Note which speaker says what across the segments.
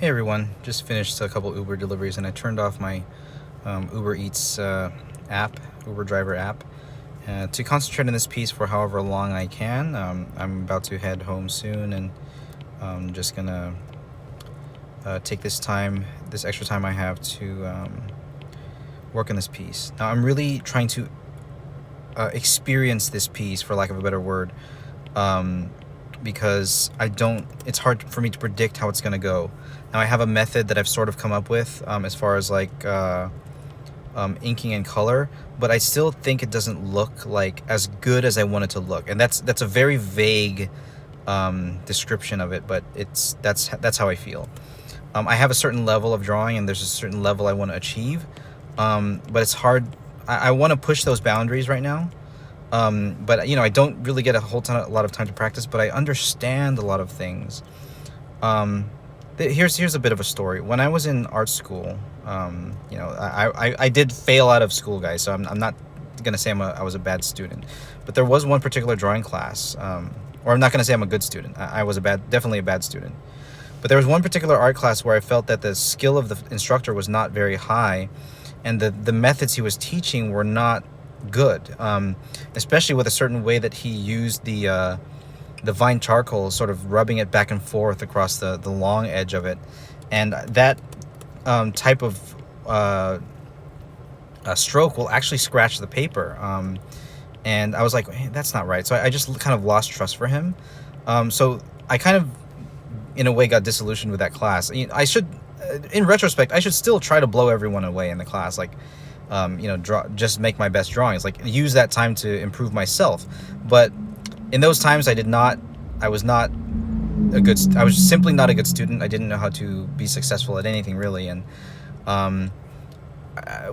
Speaker 1: Hey everyone, just finished a couple Uber deliveries and I turned off my Uber Eats app, Uber driver app, to concentrate on this piece for however long I can. I'm about to head home soon, and I'm just gonna take this extra time I have to work on this piece. Now I'm really trying to experience this piece, for lack of a better word, because it's hard for me to predict how it's going to go. Now I have a method that I've sort of come up with as far as like inking and color, but I still think it doesn't look like as good as I want it to look. And that's a very vague description of it, but that's how I feel. I have a certain level of drawing and there's a certain level I want to achieve, but it's hard. I want to push those boundaries right now. But I don't really get a lot of time to practice, but I understand a lot of things. Here's a bit of a story. When I was in art school, I did fail out of school, guys, so I'm not gonna say I was a bad student, but there was one particular drawing class, or I'm not gonna say I'm a good student. I was definitely a bad student, but there was one particular art class where I felt that the skill of the instructor was not very high, and the methods he was teaching were not good, especially with a certain way that he used the vine charcoal, sort of rubbing it back and forth across the long edge of it, and that type of stroke will actually scratch the paper, and I was like, hey, that's not right. So I just kind of lost trust for him. So I kind of, in a way, got disillusioned with that class. I should, in retrospect, I should still try to blow everyone away in the class, like just make my best drawings, like use that time to improve myself. But in those times I was simply not a good student. I didn't know how to be successful at anything, really. And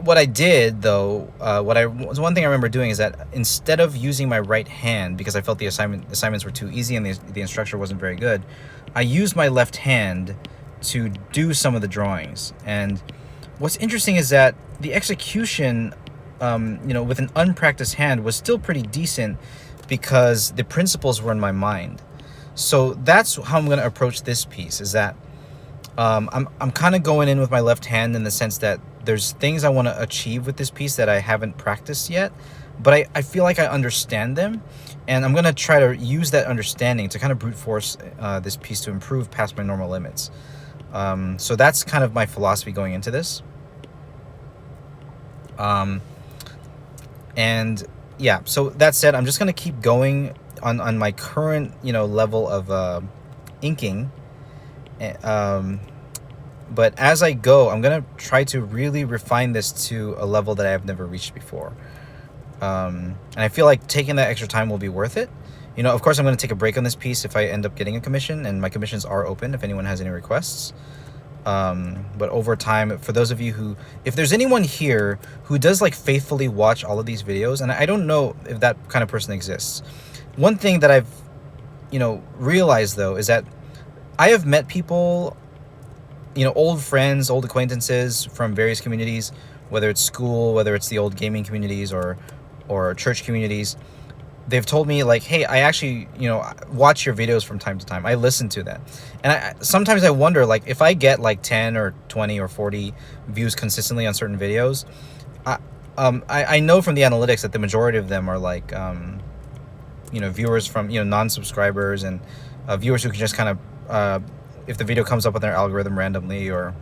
Speaker 1: what I did, though, one thing I remember doing is that instead of using my right hand, because I felt the assignments were too easy and the instructor wasn't very good, I used my left hand to do some of the drawings. And what's interesting is that the execution, with an unpracticed hand, was still pretty decent because the principles were in my mind. So that's how I'm going to approach this piece, is that I'm kind of going in with my left hand, in the sense that there's things I want to achieve with this piece that I haven't practiced yet, but I feel like I understand them, and I'm going to try to use that understanding to kind of brute force this piece to improve past my normal limits. So that's kind of my philosophy going into this. And yeah, so that said, I'm just going to keep going on my current, level of inking. But as I go, I'm going to try to really refine this to a level that I have never reached before. And I feel like taking that extra time will be worth it. Of course, I'm going to take a break on this piece if I end up getting a commission, and my commissions are open if anyone has any requests. But over time, for those of you if there's anyone here who does like faithfully watch all of these videos, and I don't know if that kind of person exists. One thing that I've, realized, though, is that I have met people, old friends, old acquaintances from various communities, whether it's school, whether it's the old gaming communities or church communities. They've told me, like, hey, I actually, watch your videos from time to time. I listen to them. And sometimes I wonder, like, if I get like 10 or 20 or 40 views consistently on certain videos, I know from the analytics that the majority of them are like, viewers from, non-subscribers, and viewers who can just kind of, if the video comes up on their algorithm randomly, or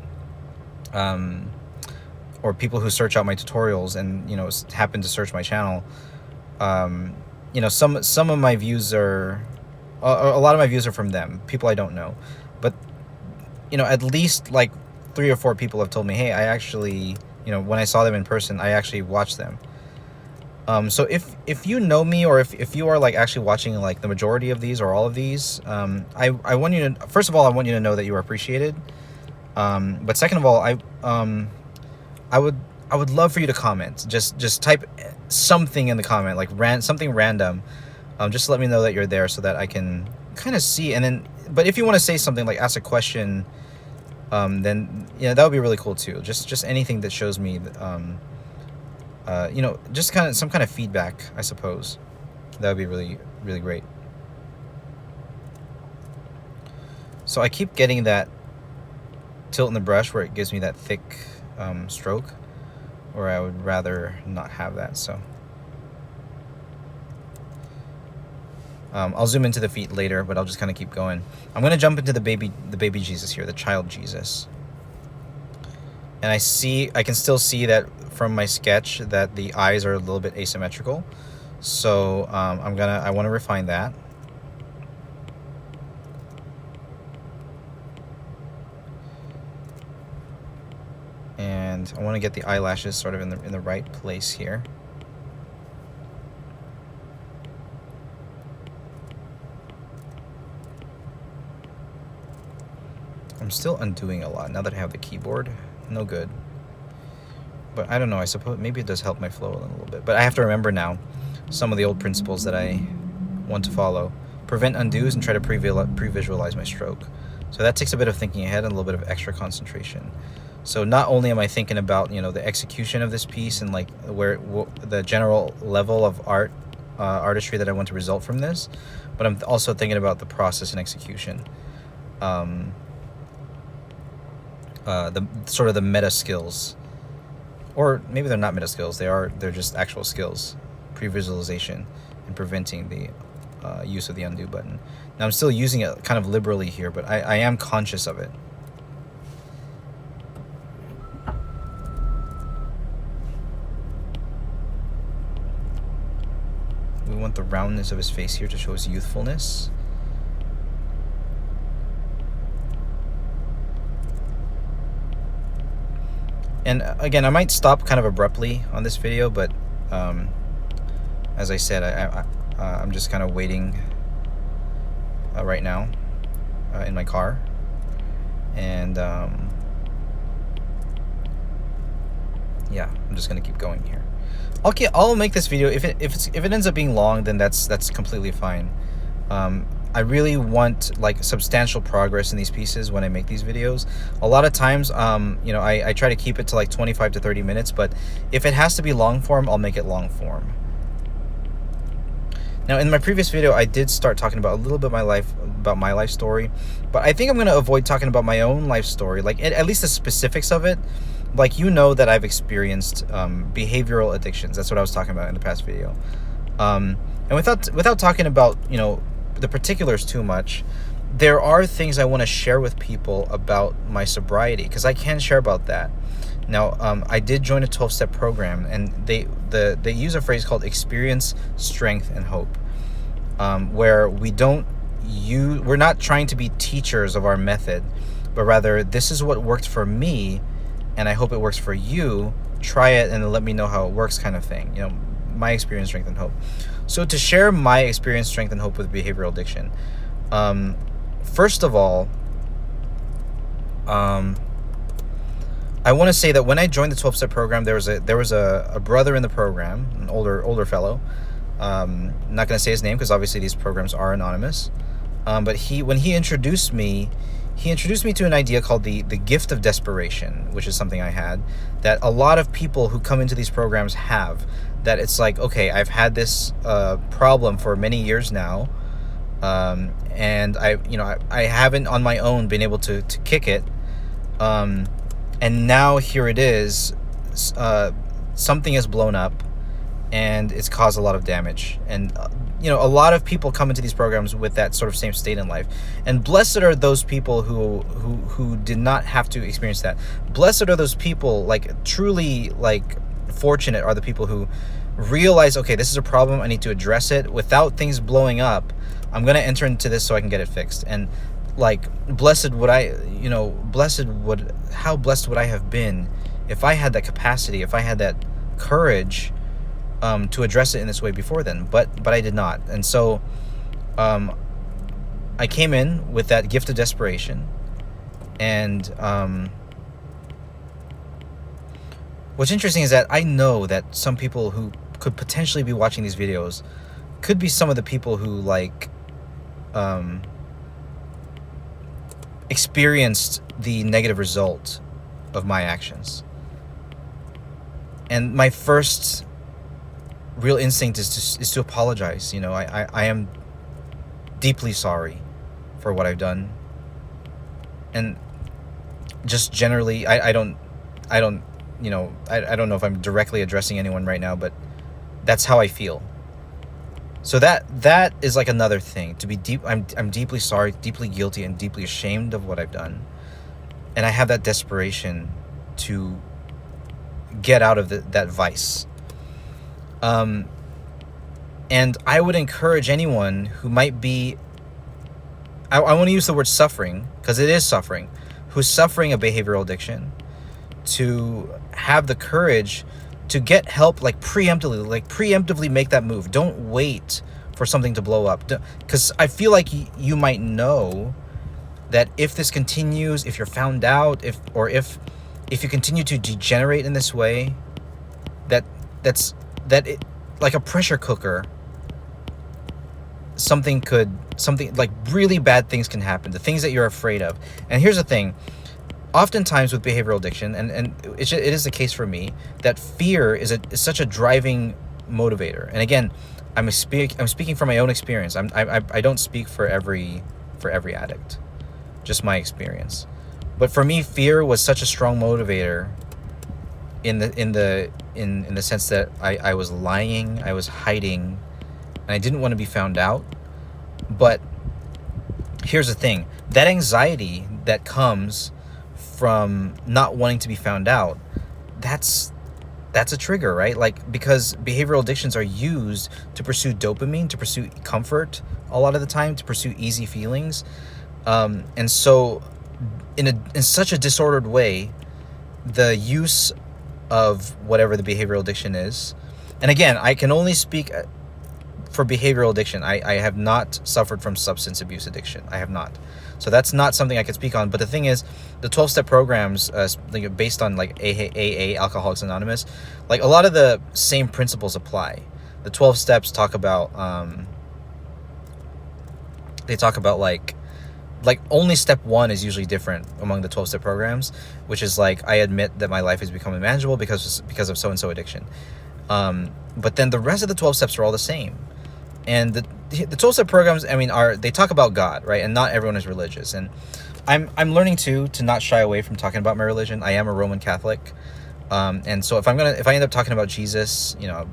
Speaker 1: people who search out my tutorials and, happen to search my channel. Some of my views are, a lot of my views are from them, people I don't know. But, at least like 3 or 4 people have told me, hey, I actually, when I saw them in person, I actually watched them. So if you know me, or if you are like actually watching like the majority of these or all of these, I want you to, first of all, I want you to know that you are appreciated. But second of all, I would love for you to comment. Just type something in the comment, like something random, just to let me know that you're there, so that I can kind of see. And then, but if you want to say something, like ask a question, then that would be really cool too. Just anything that shows me, just kind of some kind of feedback, I suppose. That would be really, really great. So I keep getting that tilt in the brush where it gives me that thick stroke, or I would rather not have that. So I'll zoom into the feet later, but I'll just kind of keep going. I'm going to jump into the baby Jesus here, the child Jesus. And I can still see that from my sketch that the eyes are a little bit asymmetrical. So I want to refine that. And I want to get the eyelashes sort of in the right place here. I'm still undoing a lot now that I have the keyboard. No good. But I don't know, I suppose maybe it does help my flow a little bit. But I have to remember now some of the old principles that I want to follow. Prevent undos and try to pre-visualize my stroke. So that takes a bit of thinking ahead and a little bit of extra concentration. So not only am I thinking about, you know, the execution of this piece and like the general level of artistry that I want to result from this, but I'm also thinking about the process and execution. The sort of the meta skills, or maybe they're not meta skills. They're just actual skills, pre-visualization and preventing the use of the undo button. Now I'm still using it kind of liberally here, but I am conscious of it. We want the roundness of his face here to show his youthfulness. And again, I might stop kind of abruptly on this video, but as I said, I'm just kind of waiting right now in my car, and yeah, I'm just gonna keep going here. Okay, I'll make this video. If it ends up being long, then that's completely fine. I really want like substantial progress in these pieces when I make these videos. A lot of times, you know, I try to keep it to like 25 to 30 minutes, but if it has to be long form, I'll make it long form. Now, in my previous video, I did start talking about a little bit about my life story, but I think I'm going to avoid talking about my own life story, like at least the specifics of it. Like, you know that I've experienced behavioral addictions. That's what I was talking about in the past video. And without talking about, you know, the particulars too much, there are things I want to share with people about my sobriety, because I can share about that. Now, I did join a 12-step program, and they use a phrase called experience, strength, and hope, where we're not trying to be teachers of our method, but rather this is what worked for me, and I hope it works for you. Try it and let me know how it works, kind of thing. You know, my experience, strength, and hope. So to share my experience, strength, and hope with behavioral addiction, first of all, I want to say that when I joined the 12-step program, there was a brother in the program, an older fellow. Not going to say his name because obviously these programs are anonymous. But when he introduced me to an idea called the gift of desperation, which is something I had, that a lot of people who come into these programs have. That it's like, okay, I've had this problem for many years now, and I haven't on my own been able to kick it, and now here it is. Something has blown up, and it's caused a lot of damage. And you know, a lot of people come into these programs with that sort of same state in life, and blessed are those people who did not have to experience that. Blessed are those people, like truly, like fortunate are the people who realize, okay, this is a problem, I need to address it without things blowing up. I'm going to enter into this so I can get it fixed. And like, how blessed would I have been if I had that capacity, if I had that courage to address it in this way before then, but I did not. And so I came in with that gift of desperation, and what's interesting is that I know that some people who could potentially be watching these videos could be some of the people who like experienced the negative result of my actions. And my first real instinct is to apologize. You know, I am deeply sorry for what I've done. And just generally, I don't, you know, I don't know if I'm directly addressing anyone right now, but that's how I feel. So that is like another thing. To be deep, I'm deeply sorry, deeply guilty, and deeply ashamed of what I've done, and I have that desperation to get out of that vice. And I would encourage anyone who might be, I want to use the word suffering, because it is suffering, who's suffering a behavioral addiction, to have the courage to get help, like preemptively make that move. Don't wait for something to blow up, because I feel like you might know that if this continues, if you're found out, if you continue to degenerate in this way, that's like a pressure cooker, something like really bad things can happen, the things that you're afraid of. And here's the thing, oftentimes with behavioral addiction, and it is the case for me, that fear is such a driving motivator. And again, I'm speaking from my own experience. I don't speak for every addict, just my experience. But for me, fear was such a strong motivator in the sense that I was lying, I was hiding, and I didn't want to be found out. But here's the thing, that anxiety that comes from not wanting to be found out, that's a trigger, right? Like, because behavioral addictions are used to pursue dopamine, to pursue comfort a lot of the time, to pursue easy feelings. And so in such a disordered way, the use of whatever the behavioral addiction is, and again, I can only speak for behavioral addiction. I have not suffered from substance abuse addiction. I have not. So that's not something I can speak on. But the thing is, the 12-step programs, based on like AA, Alcoholics Anonymous, like a lot of the same principles apply. The 12 steps talk about, they talk about like only step 1 is usually different among the 12-step programs, which is like, I admit that my life has become unmanageable because of so-and-so addiction. But then the rest of the 12 steps are all the same. And the 12-step programs, I mean, they talk about God, right? And not everyone is religious. And I'm learning to not shy away from talking about my religion. I am a Roman Catholic. And so if I end up talking about Jesus, you know,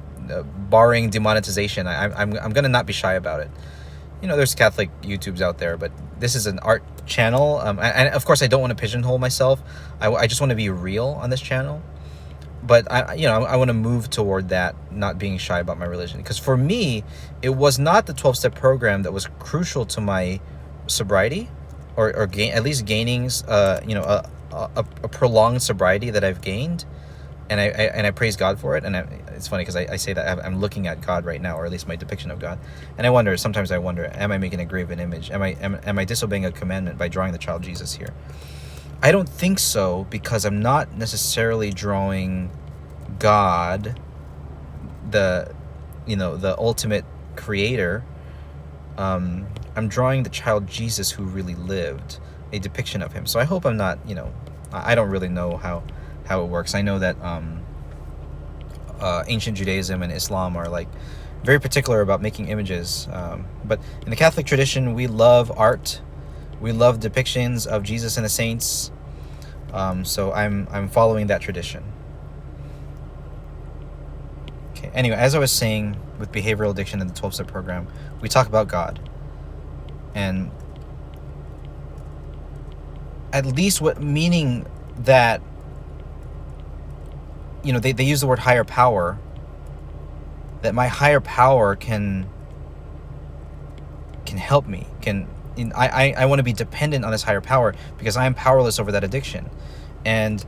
Speaker 1: barring demonetization, I'm gonna not be shy about it. You know, there's Catholic YouTubes out there, but this is an art channel. And of course, I don't want to pigeonhole myself. I just want to be real on this channel. But I want to move toward that, not being shy about my religion. Because for me, it was not the 12-step program that was crucial to my sobriety, or at least gaining, a prolonged sobriety that I've gained. And I praise God for it. And it's funny because I say that I'm looking at God right now, or at least my depiction of God. And sometimes I wonder, am I making a graven image? Am I disobeying a commandment by drawing the child Jesus here? I don't think so, because I'm not necessarily drawing God, the ultimate creator. I'm drawing the child Jesus who really lived, a depiction of him. So I hope I'm not, I don't really know how it works. I know that ancient Judaism and Islam are like very particular about making images. But in the Catholic tradition, we love art. We love depictions of Jesus and the saints. So I'm following that tradition. Okay. Anyway, as I was saying, with behavioral addiction in the 12-step program, we talk about God. And at least what meaning that, they use the word higher power, that my higher power can help me, I want to be dependent on this higher power because I am powerless over that addiction. And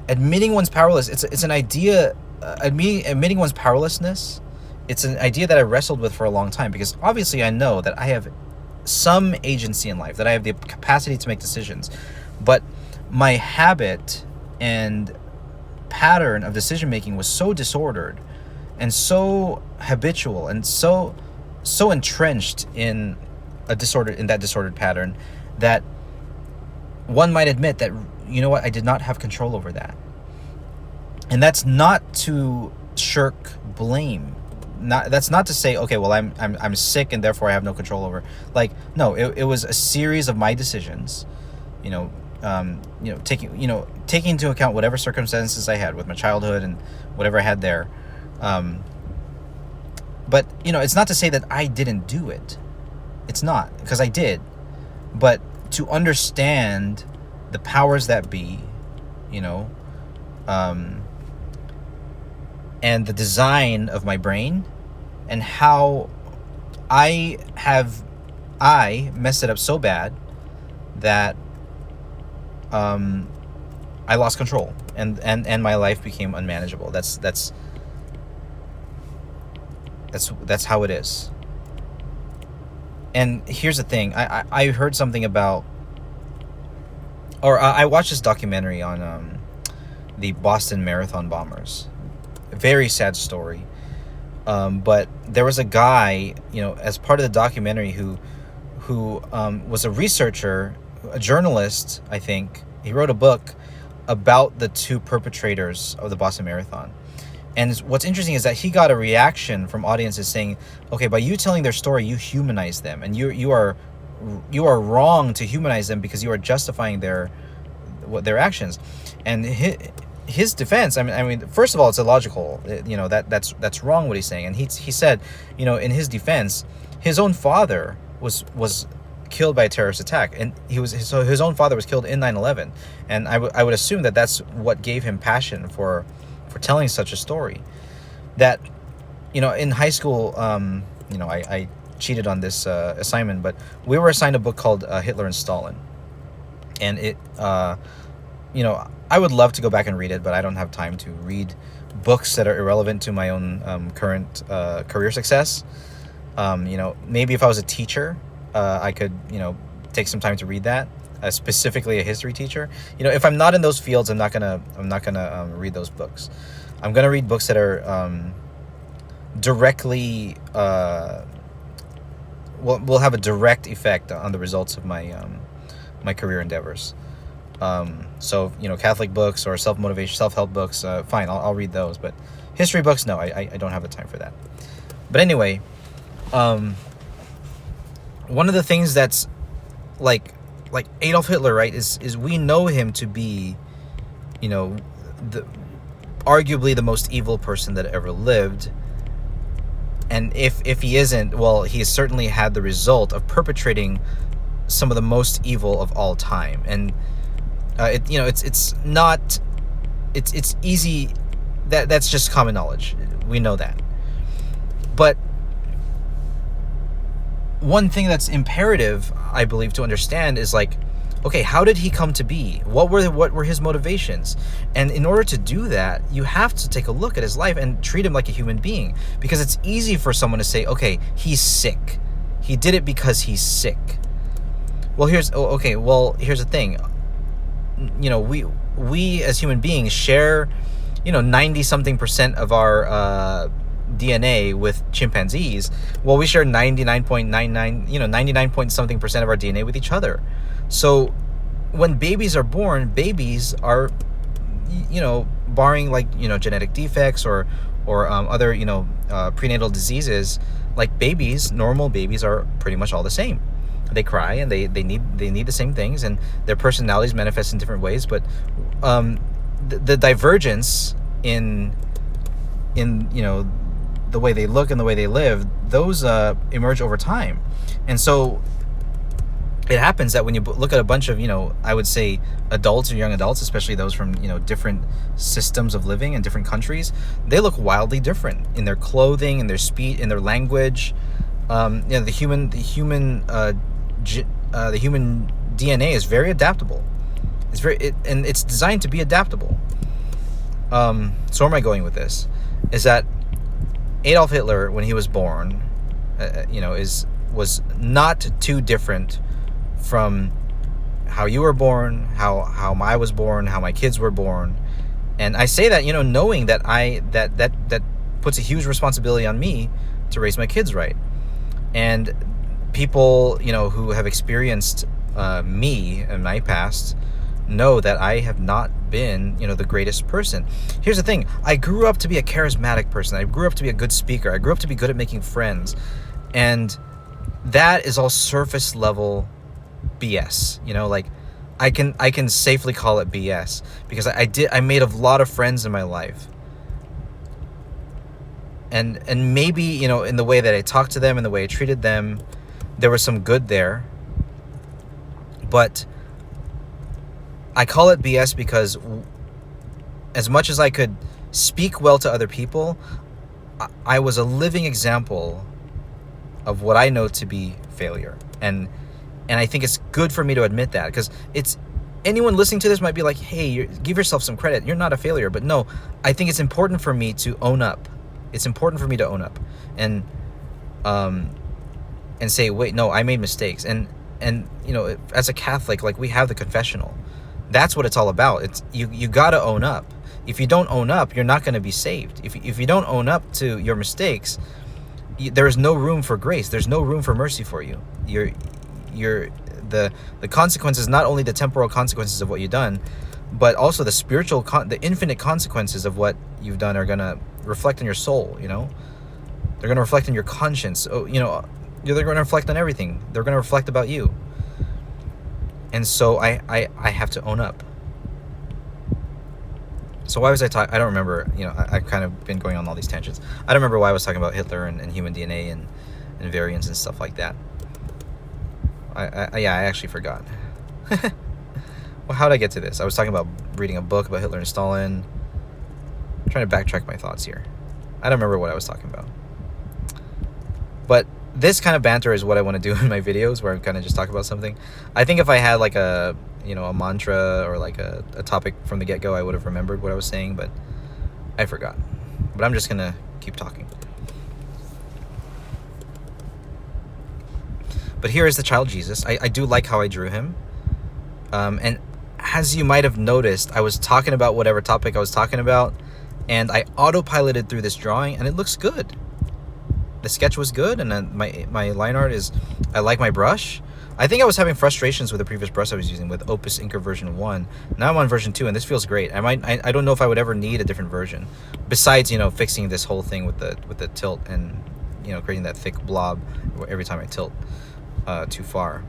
Speaker 1: admitting one's powerless, it's an idea, admitting one's powerlessness, it's an idea that I wrestled with for a long time, because obviously I know that I have some agency in life, that I have the capacity to make decisions, but my habit and pattern of decision making was so disordered and so habitual and so entrenched in that disordered pattern, that one might admit that, I did not have control over that. And that's not to shirk blame. That's not to say, okay, well, I'm sick and therefore I have no control over. Like, no, it was a series of my decisions, taking into account whatever circumstances I had with my childhood and whatever I had there. But it's not to say that I didn't do it. It's not, because I did. But to understand the powers that be, and the design of my brain, and how I messed it up so bad that I lost control, and my life became unmanageable. That's how it is. And here's the thing. I heard something about, or I watched this documentary on the Boston Marathon bombers. A very sad story. But there was a guy, as part of the documentary who was a researcher, a journalist, I think. He wrote a book about the two perpetrators of the Boston Marathon. And what's interesting is that he got a reaction from audiences saying, okay, by you telling their story, you humanize them, and you are wrong to humanize them because you are justifying their actions. And his defense, I mean, first of all, it's illogical. That's wrong what he's saying. And he said, in his defense, his own father was killed by a terrorist attack, and his own father was killed in 9/11, and I would assume that that's what gave him passion for telling such a story. That in high school, I cheated on this assignment, but we were assigned a book called Hitler and Stalin, and it I would love to go back and read it, but I don't have time to read books that are irrelevant to my own current career success. Maybe if I was a teacher, I could take some time to read that, specifically a history teacher. If I'm not in those fields, I'm not gonna read those books. I'm gonna read books that are directly will have a direct effect on the results of my career endeavors. So Catholic books or self-motivation, self-help books, fine, I'll read those. But history books, no, I don't have the time for that. But anyway, one of the things that's like Adolf Hitler, right, is we know him to be, arguably the most evil person that ever lived. And if he isn't, well, he has certainly had the result of perpetrating some of the most evil of all time. And it's easy, that's just common knowledge. We know that. But one thing that's imperative, I believe, to understand is okay, how did he come to be? What were his motivations? And in order to do that, you have to take a look at his life and treat him like a human being, because it's easy for someone to say, okay, he's sick. He did it because he's sick. Well, here's the thing. We as human beings share 90-something% of our DNA with chimpanzees. Well, we share 99.something% of our DNA with each other. So when babies are born, babies are barring genetic defects or other prenatal diseases, normal babies are pretty much all the same. They cry and they need the same things, and their personalities manifest in different ways, but the divergence in the way they look and the way they live, those emerge over time. And so it happens that when you look at a bunch of I would say adults or young adults, especially those from different systems of living in different countries, they look wildly different in their clothing, in their speech, in their language. The human DNA is very adaptable. And it's designed to be adaptable. So where am I going with this? Is that Adolf Hitler, when he was born, was not too different from how you were born, how I was born, how my kids were born. And I say that, knowing that that puts a huge responsibility on me to raise my kids right. And people, who have experienced me in my past know that I have not been, the greatest person. Here's the thing. I grew up to be a charismatic person. I grew up to be a good speaker. I grew up to be good at making friends. And that is all surface level BS. I can safely call it BS, because I made a lot of friends in my life, and maybe, you know, in the way that I talked to them and the way I treated them, there was some good there, but I call it BS because as much as I could speak well to other people, I was a living example of what I know to be failure. And I think it's good for me to admit that, because it's, anyone listening to this might be like, hey, give yourself some credit, you're not a failure. But no, I think it's important for me to own up. It's important for me to own up and say, wait, no, I made mistakes. And you know, as a Catholic, like, we have the confessional. That's what it's all about. It's you got to own up. If you don't own up, you're not going to be saved. If you don't own up to your mistakes, there is no room for grace. There's no room for mercy for you. The consequences, not only the temporal consequences of what you've done, but also the spiritual, the infinite consequences of what you've done are gonna reflect on your soul. You know, they're gonna reflect on your conscience. Oh, you know, they're gonna reflect on everything. They're gonna reflect about you. And so I have to own up. So why was I talking? I don't remember. You know, I've kind of been going on all these tangents. I don't remember why I was talking about Hitler and human DNA and variants and stuff like that. Yeah, I actually forgot. Well, how did I get to this? I was talking about reading a book about Hitler and Stalin. I'm trying to backtrack my thoughts here. I don't remember what I was talking about. But this kind of banter is what I want to do in my videos, where I'm kind of just talk about something. I think if I had like a, you know, a mantra or like a topic from the get-go, I would have remembered what I was saying, but I forgot. But I'm just going to keep talking. But here is the child Jesus. I do like how I drew him. And as you might have noticed, I was talking about whatever topic I was talking about, and I autopiloted through this drawing, and it looks good. The sketch was good, and then my line art is, I like my brush. I think I was having frustrations with the previous brush I was using with Opus Inker version 1. Now I'm on version 2, and this feels great. I don't know if I would ever need a different version, besides, you know, fixing this whole thing with the tilt and, you know, creating that thick blob every time I tilt too far.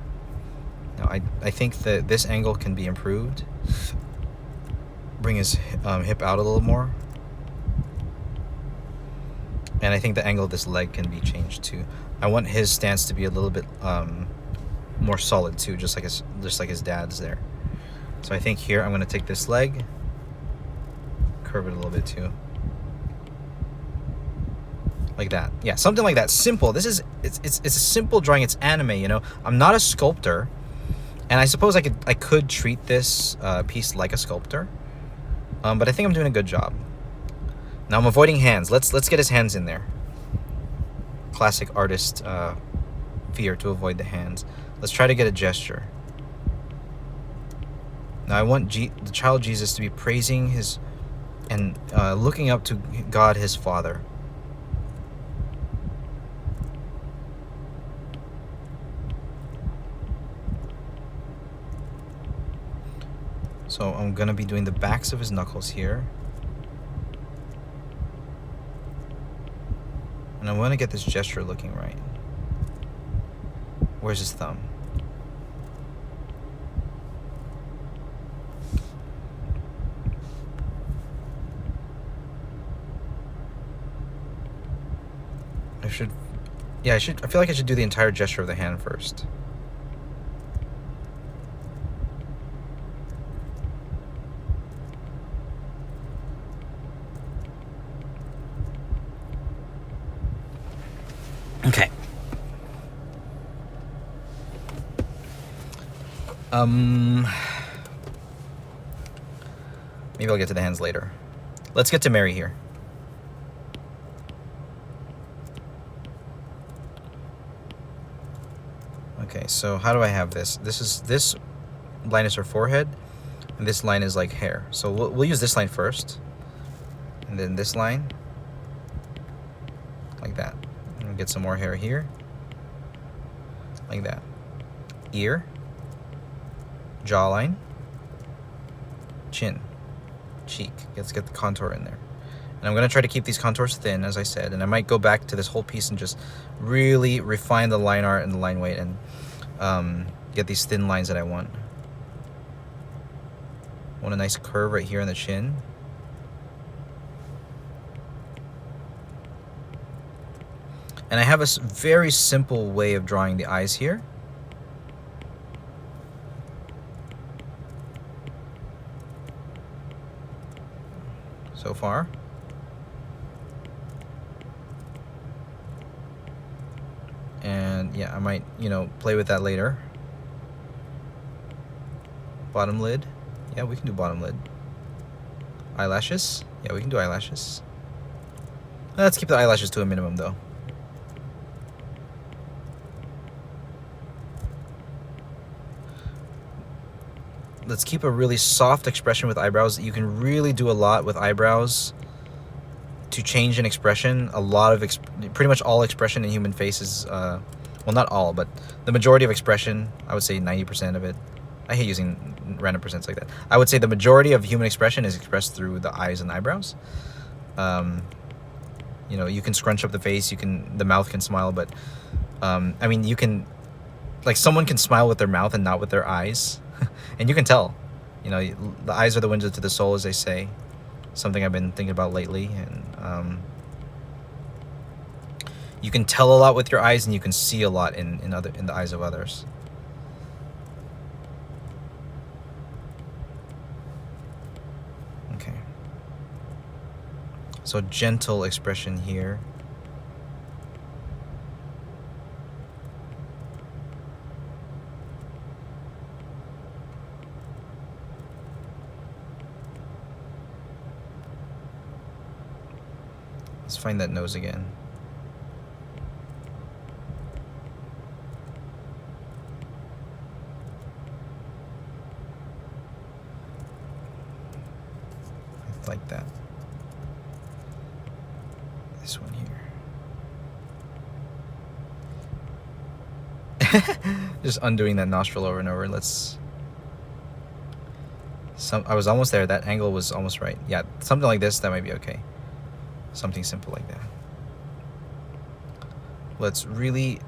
Speaker 1: Now I think that this angle can be improved. Bring his hip out a little more. And I think the angle of this leg can be changed too. I want his stance to be a little bit more solid too, just like his dad's there. So I think here I'm going to take this leg, curve it a little bit too, like that. Yeah, something like that. Simple. It's a simple drawing. It's anime. You know, I'm not a sculptor, and I suppose I could treat this piece like a sculptor, but I think I'm doing a good job. Now I'm avoiding hands. Let's get his hands in there. Classic artist fear to avoid the hands. Let's try to get a gesture. Now I want the child Jesus to be praising his and looking up to God his Father. So I'm gonna be doing the backs of his knuckles here. And I want to get this gesture looking right. Where's his thumb? I feel like I should do the entire gesture of the hand first. Okay. Maybe I'll get to the hands later. Let's get to Mary here. Okay, so how do I have this? This line is her forehead, and this line is like hair. So we'll use this line first, and then this line, like that. And we'll get some more hair here, like that. Ear, jawline, chin, cheek. Let's get the contour in there. And I'm going to try to keep these contours thin, as I said, and I might go back to this whole piece and just really refine the line art and the line weight and get these thin lines that I want. Want a nice curve right here in the chin. And I have a very simple way of drawing the eyes here. So far. And yeah, I might, you know, play with that later. Bottom lid. Yeah, we can do bottom lid. Eyelashes. Yeah, we can do eyelashes. Let's keep the eyelashes to a minimum though. Let's keep a really soft expression with eyebrows. You can really do a lot with eyebrows to change an expression. A lot of pretty much all expression in human faces, well, not all, but the majority of expression, I would say 90% of it. I hate using random percents like that. I would say the majority of human expression is expressed through the eyes and eyebrows. You know, you can scrunch up the face, the mouth can smile, but I mean, you can, like, someone can smile with their mouth and not with their eyes. And you can tell, you know, the eyes are the window to the soul, as they say. Something I've been thinking about lately. And you can tell a lot with your eyes, and you can see a lot in the eyes of others. Okay. So gentle expression here. Let's find that nose again. Like that. This one here. Just undoing that nostril over and over. I was almost there. That angle was almost right. Yeah, something like this, that might be okay. Something simple like that. Let's really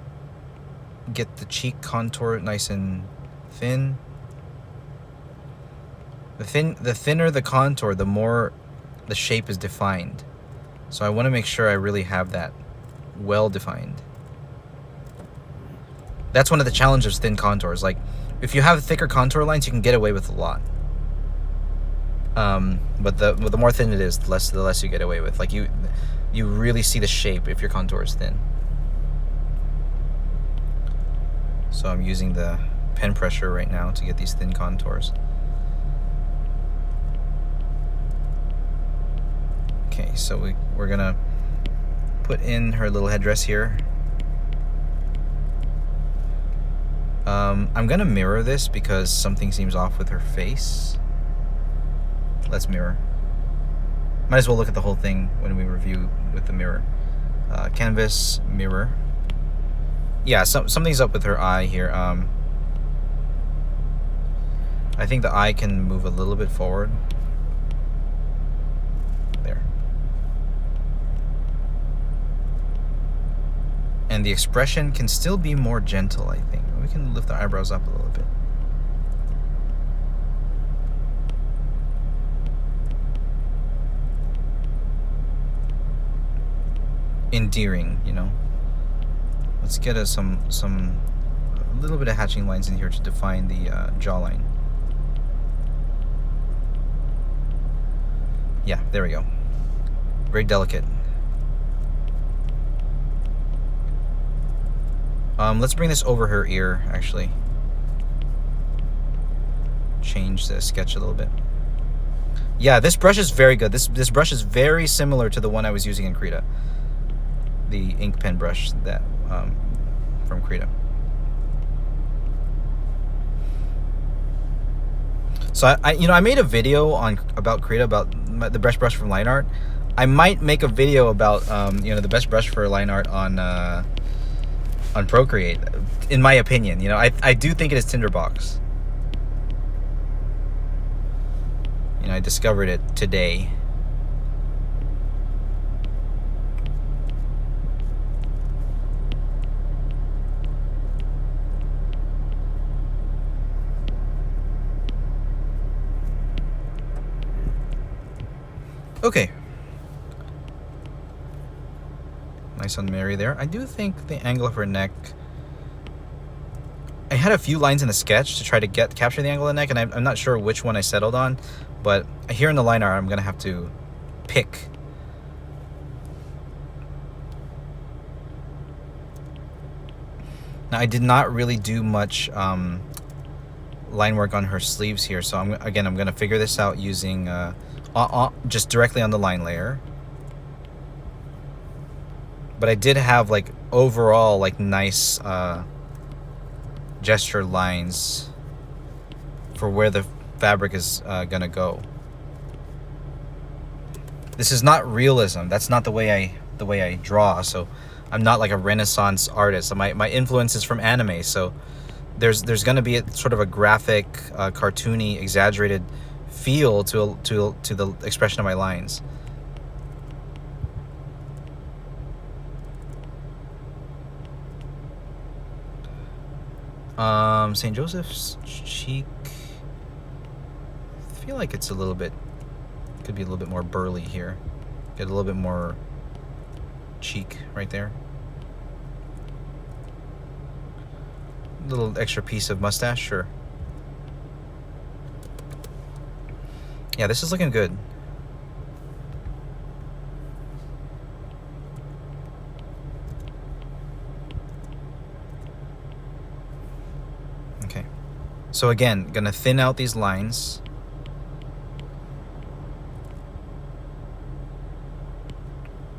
Speaker 1: get the cheek contour nice and thin. The thinner the contour, the more the shape is defined. So I want to make sure I really have that well defined. That's one of the challenges of thin contours. Like, if you have thicker contour lines, you can get away with a lot. But the more thin it is, the less you get away with. Like, you really see the shape if your contour is thin. So I'm using the pen pressure right now to get these thin contours. Okay, so we're gonna put in her little headdress here. I'm gonna mirror this because something seems off with her face. Let's mirror. Might as well look at the whole thing when we review with the mirror. Canvas, mirror. Yeah, something's up with her eye here. I think the eye can move a little bit forward. There. And the expression can still be more gentle, I think. We can lift the eyebrows up a little bit. Endearing, you know. Let's get a little bit of hatching lines in here to define the jawline. Yeah, there we go. Very delicate. Let's bring this over her ear, actually. Change the sketch a little bit. Yeah, this brush is very good. This brush is very similar to the one I was using in Krita. The ink pen brush that from Krita. So I made a video about Krita, about the best brush from line art. I might make a video about the best brush for line art on Procreate. In my opinion, I do think it is Tinderbox. I discovered it today. Okay. Nice on Mary there. I do think the angle of her neck... I had a few lines in the sketch to try to capture the angle of the neck, and I'm not sure which one I settled on, but here in the line art, I'm going to have to pick. Now, I did not really do much line work on her sleeves here, so I'm going to figure this out using just directly on the line layer. But I did have like overall like nice gesture lines for where the fabric is gonna go. This is not realism. That's not the way I draw. So I'm not like a Renaissance artist. My influence is from anime. So there's gonna be sort of a graphic, cartoony, exaggerated feel to the expression of my lines. St. Joseph's cheek. I feel like it's a little bit, could be a little bit more burly here. Get a little bit more cheek right there. A little extra piece of mustache, sure. Yeah, this is looking good. Okay. So again, gonna thin out these lines.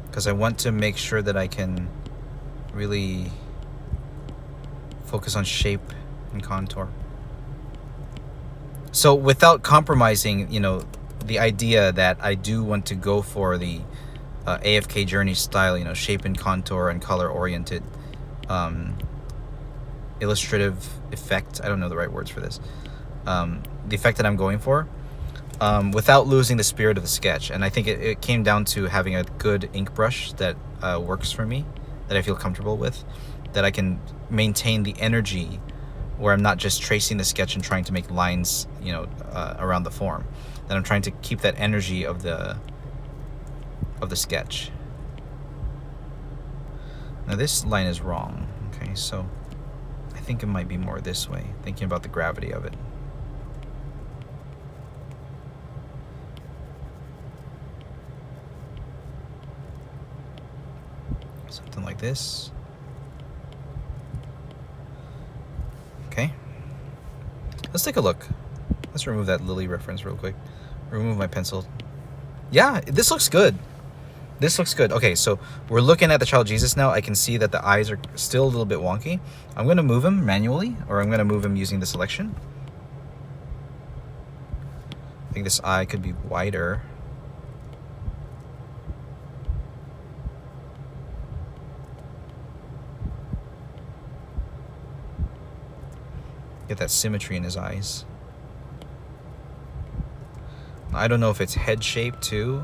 Speaker 1: Because I want to make sure that I can really focus on shape and contour. So without compromising, you know, the idea that I do want to go for the AFK Journey style, you know, shape and contour and color oriented illustrative effect. I don't know the right words for this. The effect that I'm going for, without losing the spirit of the sketch. And I think it came down to having a good ink brush that works for me, that I feel comfortable with, that I can maintain the energy where I'm not just tracing the sketch and trying to make lines, you know, around the form. That I'm trying to keep that energy of the sketch. Now this line is wrong. Okay, so I think it might be more this way, thinking about the gravity of it. Something like this. Okay. Let's take a look. Let's remove that Lily reference real quick. Remove my pencil. Yeah, this looks good. This looks good. Okay, so we're looking at the child Jesus now. I can see that the eyes are still a little bit wonky. I'm going to move him manually, or I'm going to move him using the selection. I think this eye could be wider. Get that symmetry in his eyes. I don't know if it's head shape too.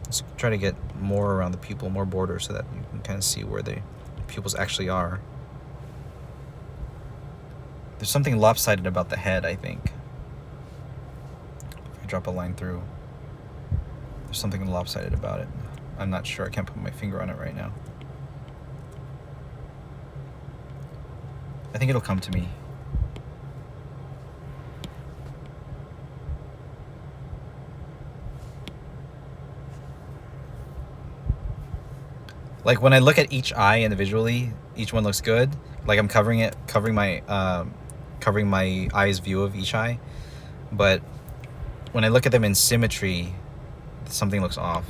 Speaker 1: Let's try to get more around the pupil, more border, so that you can kind of see where the pupils actually are. There's something lopsided about the head, I think. If I drop a line through, there's something lopsided about it. I'm not sure. I can't put my finger on it right now. I think it'll come to me. Like when I look at each eye individually, each one looks good. Like I'm covering my eye's view of each eye. But when I look at them in symmetry, something looks off.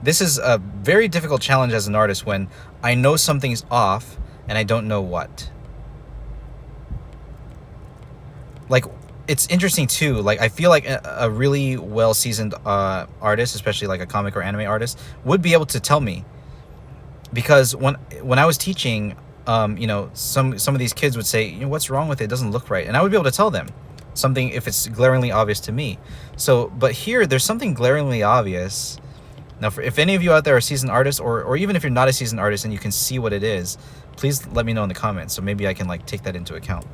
Speaker 1: This is a very difficult challenge as an artist when I know something's off and I don't know what. Like, it's interesting too, like I feel like a really well-seasoned artist, especially like a comic or anime artist, would be able to tell me. Because when I was teaching, you know, some of these kids would say, you know, what's wrong with it? It doesn't look right. And I would be able to tell them something if it's glaringly obvious to me. So, but here, there's something glaringly obvious. Now, if any of you out there are seasoned artists, or even if you're not a seasoned artist and you can see what it is, please let me know in the comments, so maybe I can like take that into account.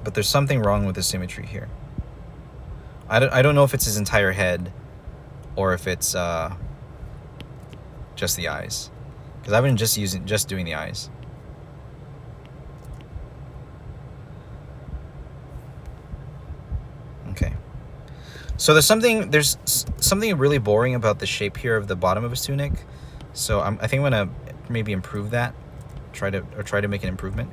Speaker 1: But there's something wrong with the symmetry here. I don't know if it's his entire head or if it's just the eyes, because I've been just doing the eyes. Okay, so there's something really boring about the shape here of the bottom of his tunic, so I think I'm gonna maybe improve that, try to make an improvement.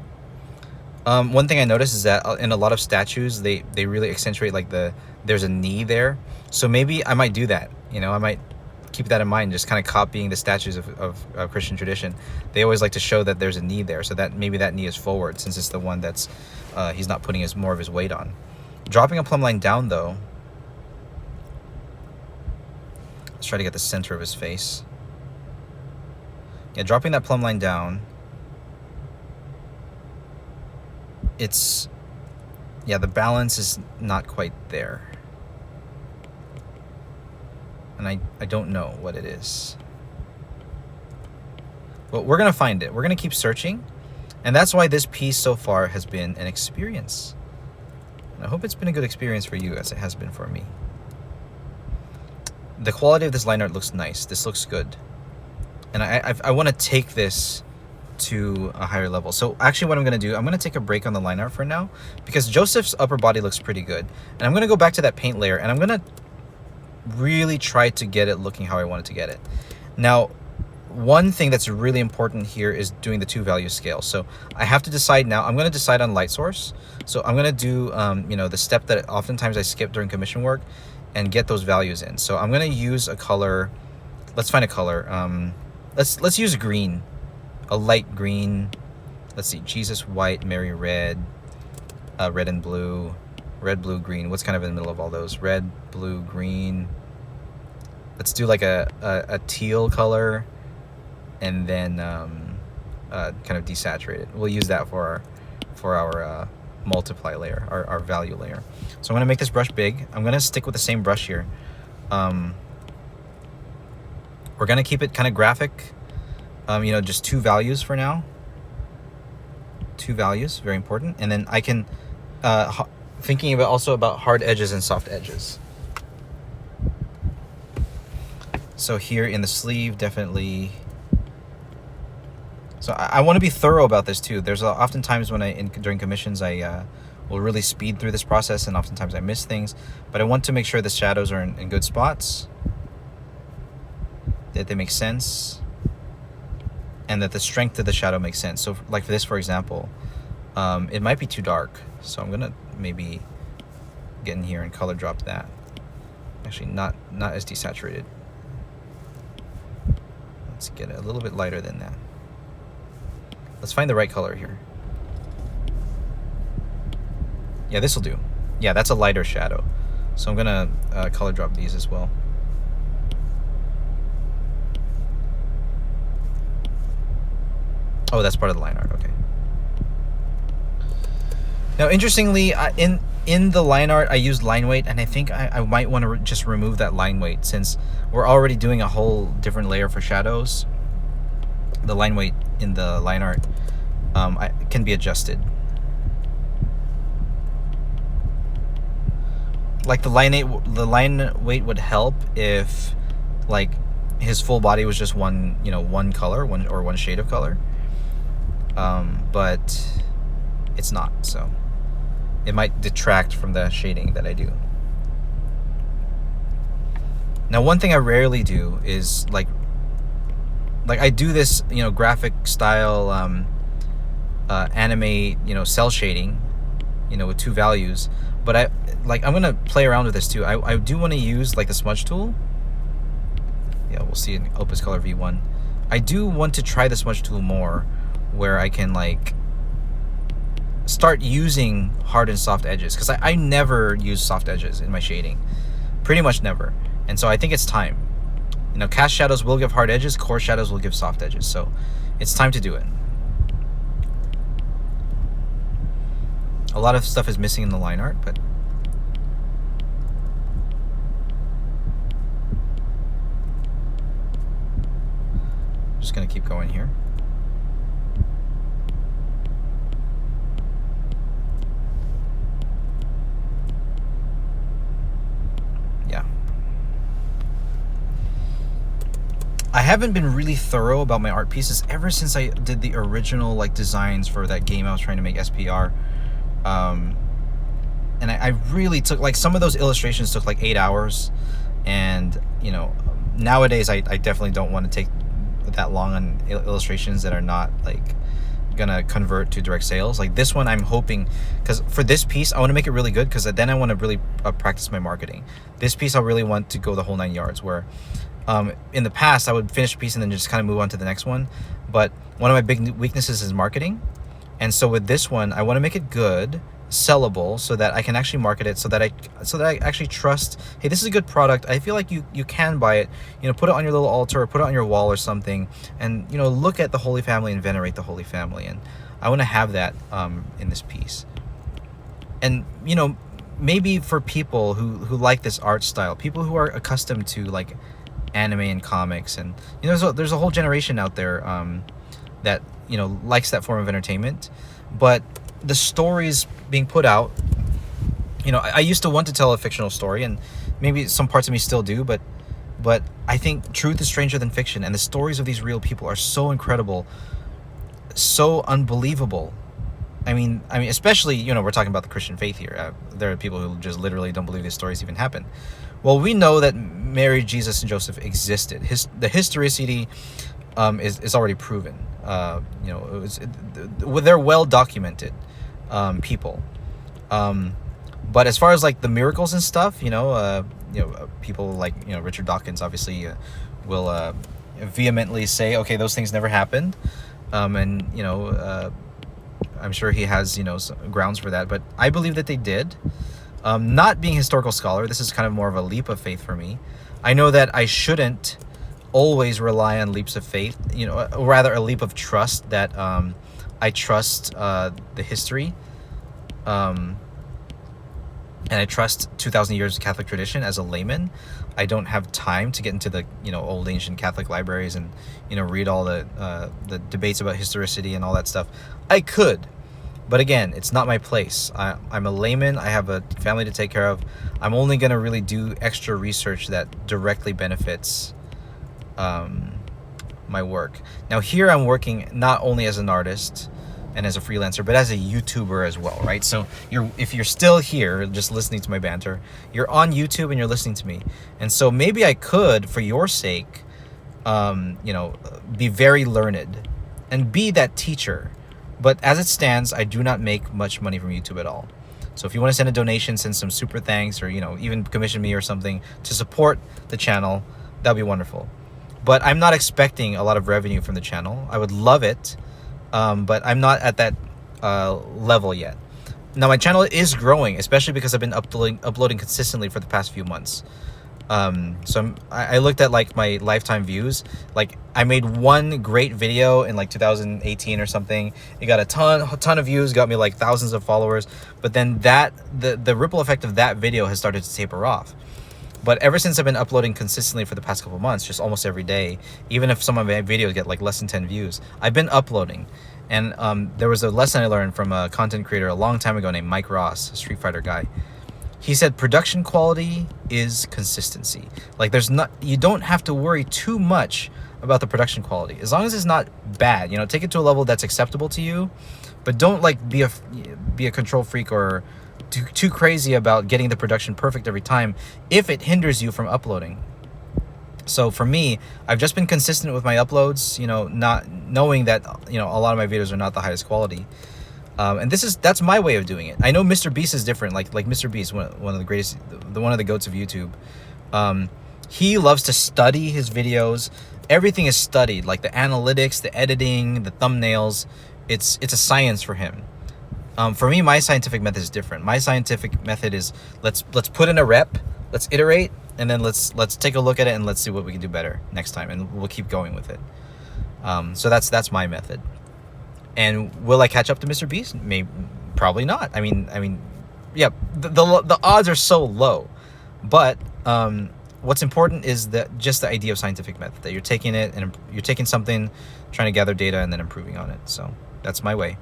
Speaker 1: One thing I noticed is that in a lot of statues, they really accentuate like there's a knee there. So maybe I might do that. You know, I might keep that in mind, just kind of copying the statues of Christian tradition. They always like to show that there's a knee there, so that maybe that knee is forward, since it's the one that's he's not putting more of his weight on. Dropping a plumb line down though. Let's try to get the center of his face. Yeah, dropping that plumb line down. Yeah, the balance is not quite there. And I don't know what it is. But we're going to find it. We're going to keep searching. And that's why this piece so far has been an experience. And I hope it's been a good experience for you as it has been for me. The quality of this line art looks nice. This looks good. And I want to take this to a higher level. So actually what I'm going to do, I'm going to take a break on the line art for now, because Joseph's upper body looks pretty good. And I'm going to go back to that paint layer, and I'm going to really try to get it looking how I want it to get it. Now, one thing that's really important here is doing the 2 value scale. So I have to decide now. I'm going to decide on light source. So I'm going to do the step that oftentimes I skip during commission work and get those values in. So I'm going to use a color. Let's find a color. Let's use green. A light green. Let's see, Jesus white, Mary red, red and blue, red, blue, green. What's kind of in the middle of all those? Red, blue, green. Let's do like a teal color, and then kind of desaturated. We'll use that for our multiply layer, our value layer. So I'm gonna make this brush big. I'm gonna stick with the same brush here. We're gonna keep it kind of graphic. Just 2 values for now. 2 values, very important. And then I can, thinking about hard edges and soft edges. So here in the sleeve, definitely. So I want to be thorough about this too. There's often times when during commissions, I will really speed through this process, and oftentimes I miss things. But I want to make sure the shadows are in good spots, that they make sense, and that the strength of the shadow makes sense. So like for this, for example, it might be too dark. So I'm gonna maybe get in here and color drop that. Actually, not as desaturated. Let's get it a little bit lighter than that. Let's find the right color here. Yeah, this will do. Yeah, that's a lighter shadow. So I'm gonna color drop these as well. Oh, that's part of the line art. Okay. Now, interestingly, in the line art, I used line weight, and I think I might want to just remove that line weight, since we're already doing a whole different layer for shadows. The line weight in the line art can be adjusted. Like the line weight would help if like his full body was just one color, one shade of color. But it's not, so it might detract from the shading that I do. Now, one thing I rarely do is like I do this, graphic style, anime, cell shading, with 2 values. But I'm gonna play around with this too. I do want to use like the smudge tool. Yeah, we'll see in Opus Color V1. I do want to try the smudge tool more, where I can like start using hard and soft edges, because I never use soft edges in my shading, pretty much never. And so I think it's time. Cast shadows will give hard edges, core shadows will give soft edges, so it's time to do it. A lot of stuff is missing in the line art, but I'm just gonna keep going here. haven't been really thorough about my art pieces ever since I did the original like designs for that game I was trying to make, SPR. And I really took, like, some of those illustrations took like 8 hours, and you know, nowadays I definitely don't want to take that long on illustrations that are not like gonna convert to direct sales. Like this one, I'm hoping, because for this piece I want to make it really good, because then I want to really practice my marketing. This piece I really want to go the whole 9 yards, where in the past I would finish a piece and then just kind of move on to the next one. But one of my big weaknesses is marketing, and so with this one I want to make it good, sellable, so that I can actually market it, so that I actually trust, hey, this is a good product, I feel like you can buy it, you know, put it on your little altar, or put it on your wall or something, and you know, look at the Holy Family and venerate the Holy Family. And I want to have that in this piece. And you know, maybe for people who like this art style, people who are accustomed to like anime and comics, and you know, there's a whole generation out there that, you know, likes that form of entertainment. But the stories being put out, you know, I used to want to tell a fictional story, and maybe some parts of me still do, but I think truth is stranger than fiction, and the stories of these real people are so incredible, so unbelievable. I mean, especially, you know, we're talking about the Christian faith here. There are people who just literally don't believe these stories even happen. Well, we know that Mary, Jesus, and Joseph existed. The historicity is already proven. You know, they're well documented people. But as far as like the miracles and stuff, you know, people like, you know, Richard Dawkins obviously will vehemently say, okay, those things never happened, and you know, I'm sure he has, you know, some grounds for that. But I believe that they did. Not being a historical scholar, this is kind of more of a leap of faith for me. I know that I shouldn't always rely on leaps of faith, you know, or rather a leap of trust, that I trust the history, and I trust 2,000 years of Catholic tradition. As a layman, I don't have time to get into the, you know, old ancient Catholic libraries and, you know, read all the debates about historicity and all that stuff. I could, but again, it's not my place. I'm a layman. I have a family to take care of. I'm only going to really do extra research that directly benefits my work. Now here I'm working not only as an artist and as a freelancer, but as a YouTuber as well, right? So if you're still here just listening to my banter, you're on YouTube and you're listening to me. And so maybe I could, for your sake, you know, be very learned and be that teacher. But as it stands, I do not make much money from YouTube at all. So if you want to send a donation, send some super thanks, or, you know, even commission me or something to support the channel, that'd be wonderful. But I'm not expecting a lot of revenue from the channel. I would love it, but I'm not at that level yet. Now my channel is growing, especially because I've been uploading consistently for the past few months. So I looked at like my lifetime views. Like I made one great video in like 2018 or something. It got a ton of views, got me like thousands of followers. But then the ripple effect of that video has started to taper off. But ever since I've been uploading consistently for the past couple months, just almost every day, even if some of my videos get like less than 10 views, I've been uploading. And there was a lesson I learned from a content creator a long time ago named Mike Ross, a Street Fighter guy. He said production quality is consistency. Like you don't have to worry too much about the production quality. As long as it's not bad, you know, take it to a level that's acceptable to you, but don't like be a control freak or too crazy about getting the production perfect every time if it hinders you from uploading. So for me, I've just been consistent with my uploads, you know, not knowing that, you know, a lot of my videos are not the highest quality. And that's my way of doing it. I know Mr. Beast is different. Like Mr. Beast, one of the greatest, one of the goats of YouTube. He loves to study his videos. Everything is studied, like the analytics, the editing, the thumbnails. It's a science for him. For me, my scientific method is different. My scientific method is let's put in a rep, let's iterate, and then let's take a look at it and let's see what we can do better next time, and we'll keep going with it. So that's my method. And will I catch up to Mr. Beast? Maybe, probably not. I mean, yeah, the odds are so low. But what's important is that just the idea of scientific method, that you're taking it and you're taking something, trying to gather data, and then improving on it. So that's my way.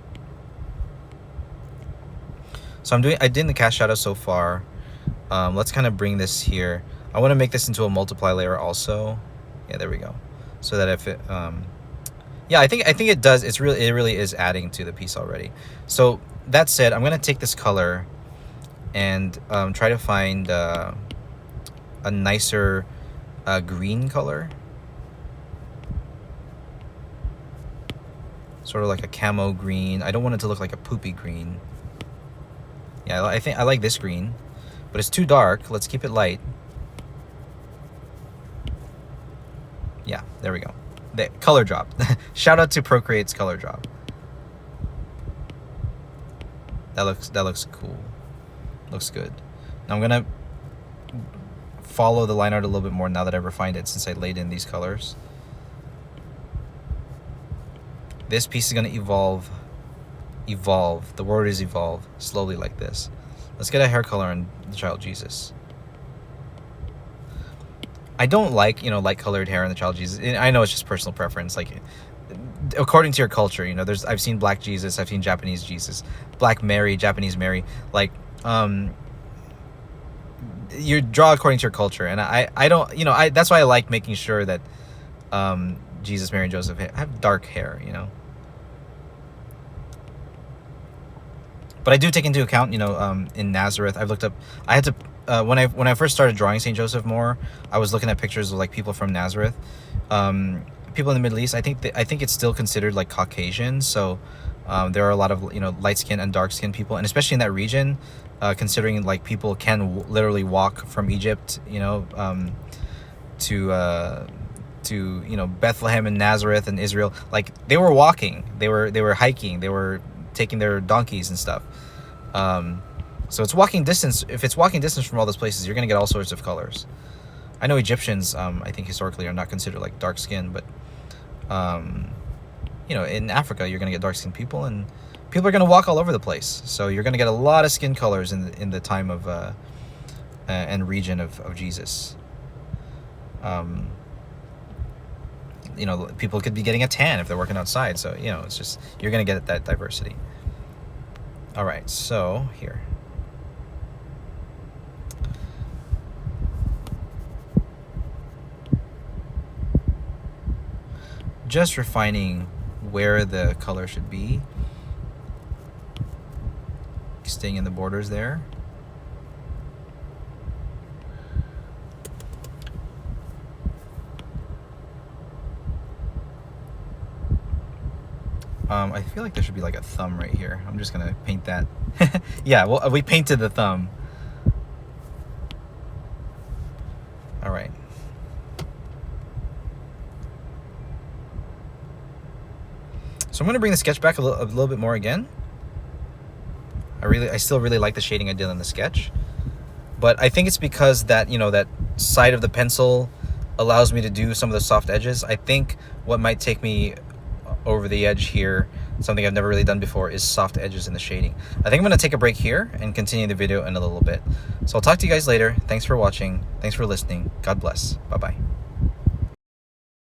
Speaker 1: So I did the cast shadow so far. Let's kind of bring this here. I want to make this into a multiply layer also. Yeah, there we go. so that if it yeah, I think it does. It really is adding to the piece already. So that said, I'm gonna take this color and try to find a nicer green color, sort of like a camo green. I don't want it to look like a poopy green. Yeah, I think I like this green, but it's too dark. Let's keep it light. Yeah, there we go. The color drop. Shout out to Procreate's color drop. That looks cool. Looks good. Now I'm gonna follow the line art a little bit more now that I've refined it, since I laid in these colors. This piece is gonna evolve. The word is evolve, slowly like this. Let's get a hair color on the child Jesus. I don't like, light colored hair in the child Jesus. I know it's just personal preference. Like, according to your culture, I've seen black Jesus, I've seen Japanese Jesus, black Mary, Japanese Mary. Like, you draw according to your culture, and I don't, that's why I like making sure that Jesus, Mary, and Joseph have dark hair, But I do take into account, in Nazareth, I've looked up. I had to when I first started drawing Saint Joseph more, I was looking at pictures of like people from Nazareth, people in the Middle East. I think it's still considered like Caucasian. So there are a lot of light skinned and dark skinned people, and especially in that region, considering like people can literally walk from Egypt, to Bethlehem and Nazareth and Israel. Like they were walking, they were hiking, they were taking their donkeys and stuff. So it's walking distance. If it's walking distance from all those places, you're gonna get all sorts of colors. I know Egyptians, I think historically, are not considered like dark skin, but in Africa you're gonna get dark skinned people, and people are gonna walk all over the place. So you're gonna get a lot of skin colors in the time of and region of Jesus. People could be getting a tan if they're working outside. So, it's just, you're going to get that diversity. All right, so here. Just refining where the color should be. Staying in the borders there. I feel like there should be like a thumb right here. I'm just gonna paint that. Yeah, well, we painted the thumb. All right. So I'm gonna bring the sketch back a little bit more again. I still really like the shading I did on the sketch, but I think it's because that that side of the pencil allows me to do some of the soft edges. I think what might take me over the edge here, something I've never really done before, is soft edges in the shading. I think I'm gonna take a break here and continue the video in a little bit. So I'll talk to you guys later. Thanks for watching. Thanks for listening. God bless. Bye-bye.